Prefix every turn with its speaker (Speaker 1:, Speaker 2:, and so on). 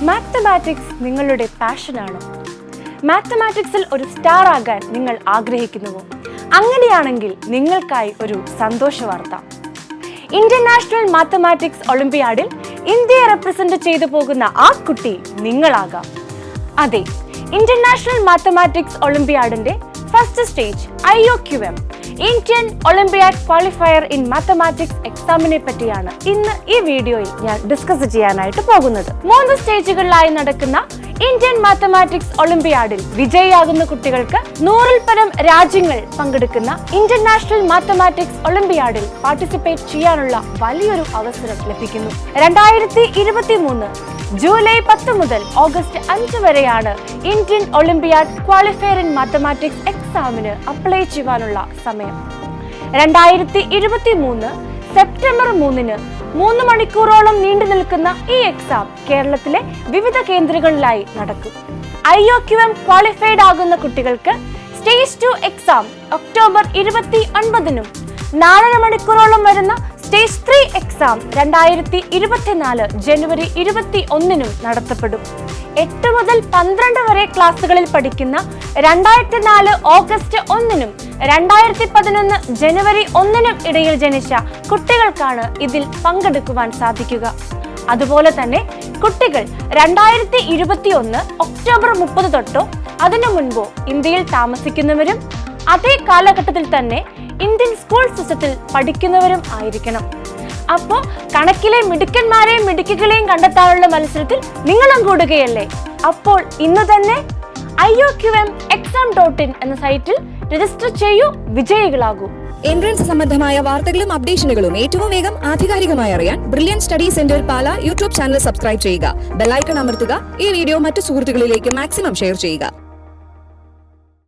Speaker 1: Mathematics നിങ്ങളുടെ പാഷനാണോ? മാത്തമാറ്റിക്സിൽ ഒരു star ആകാൻ നിങ്ങൾ ആഗ്രഹിക്കുന്നുവോ? അങ്ങനെയാണെങ്കിൽ നിങ്ങൾക്കായി ഒരു സന്തോഷ വാർത്ത. ഇന്റർനാഷണൽ മാത്തമാറ്റിക്സ് ഒളിമ്പിയാഡിൽ ഇന്ത്യയെ റെപ്രസെന്റ് ചെയ്തു പോകുന്ന ആ കുട്ടി നിങ്ങളാകാം. അതെ, ഇന്റർനാഷണൽ മാത്തമാറ്റിക്സ് ഒളിമ്പിയാഡിന്റെ first stage IOQM Indian olympiad qualifier in mathematics എക്സാമിനെ പറ്റിയാണ് ഇന്ന് ഈ വീഡിയോയിൽ ഞാൻ ഡിസ്കസ് ചെയ്യാനായിട്ട് പോകുന്നത്. 3 സ്റ്റേജുകളിലായി നടക്കുന്ന ഇന്ത്യൻ മാത്തമാറ്റിക്സ് ഒളിമ്പിയാഡിൽ വിജയിയാകുന്ന കുട്ടികൾക്ക് 100-ൽ പരം രാജ്യങ്ങൾ പങ്കെടുക്കുന്ന ഇന്റർനാഷണൽ മാത്തമാറ്റിക്സ് ഒളിമ്പിയാഡിൽ പാർട്ടിസിപ്പേറ്റ് ചെയ്യാനുള്ള വലിയൊരു അവസരം ലഭിക്കുന്നു. 2023 ജൂലൈ 10 മുതൽ ഓഗസ്റ്റ് 5 വരെയാണ് Indian olympiad qualifier in mathematics എക്സാമിന് അപ്ലൈ ചെയ്യാനുള്ള സമയം. 2023 സെപ്റ്റംബർ 3-ന് 3 മണിക്കൂറോളം നീണ്ടു നിൽക്കുന്ന ഈ എക്സാം കേരളത്തിലെ വിവിധ കേന്ദ്രങ്ങളിലായി നടക്കും. IOQM ക്വാളിഫൈഡ് ആകുന്ന കുട്ടികൾക്ക് സ്റ്റേജ് 2 എക്സാം ഒക്ടോബർ 29-നും 4 മണിക്കൂറോളം വരുന്ന സ്റ്റേജ് 3 എക്സാം 2024 ജനുവരി 21-നും നടത്തപ്പെടും. 8 മുതൽ 12 വരെ ക്ലാസ്സുകളിൽ പഠിക്കുന്ന 2004 ഓഗസ്റ്റ് 1-നും 2011 ജനുവരി 1-നും ഇടയിൽ ജനിച്ച കുട്ടികൾക്കാണ് ഇതിൽ പങ്കെടുക്കുവാൻ സാധിക്കുക. അതുപോലെ തന്നെ കുട്ടികൾ 2021 ഒക്ടോബർ 30 തൊട്ടോ അതിനു മുൻപോ ഇന്ത്യയിൽ താമസിക്കുന്നവരും അതേ കാലഘട്ടത്തിൽ തന്നെ ഇന്ത്യൻ സ്കൂൾ സിസ്റ്റത്തിൽ പഠിക്കുന്നവരും ആയിരിക്കണം. അപ്പോൾ കണക്കിലെ മിടുക്കന്മാരെയും മിടുക്കികളെയും കണ്ടെത്താനുള്ള മത്സരത്തിൽ നിങ്ങളും കൂടുകയല്ലേ? അപ്പോൾ ഇന്ന് തന്നെ IOQMexam.in എന്ന സൈറ്റിൽ രജിസ്റ്റർ ചെയ്യൂ, വിജയികളാകൂ.
Speaker 2: എൻട്രൻസ് സംബന്ധമായ വാർത്തകളും അപ്ഡേഷനുകളും ഏറ്റവും വേഗം ആധികാരികമായി അറിയാൻ ബ്രില്യൻ സ്റ്റഡി സെന്റർ പാല യൂട്യൂബ് ചാനൽ സബ്സ്ക്രൈബ് ചെയ്യുക. ബെൽ ഐക്കൺ അമർത്തുക. ഈ വീഡിയോ മറ്റു സുഹൃത്തുക്കളിലേക്ക് മാക്സിമം ഷെയർ ചെയ്യുക.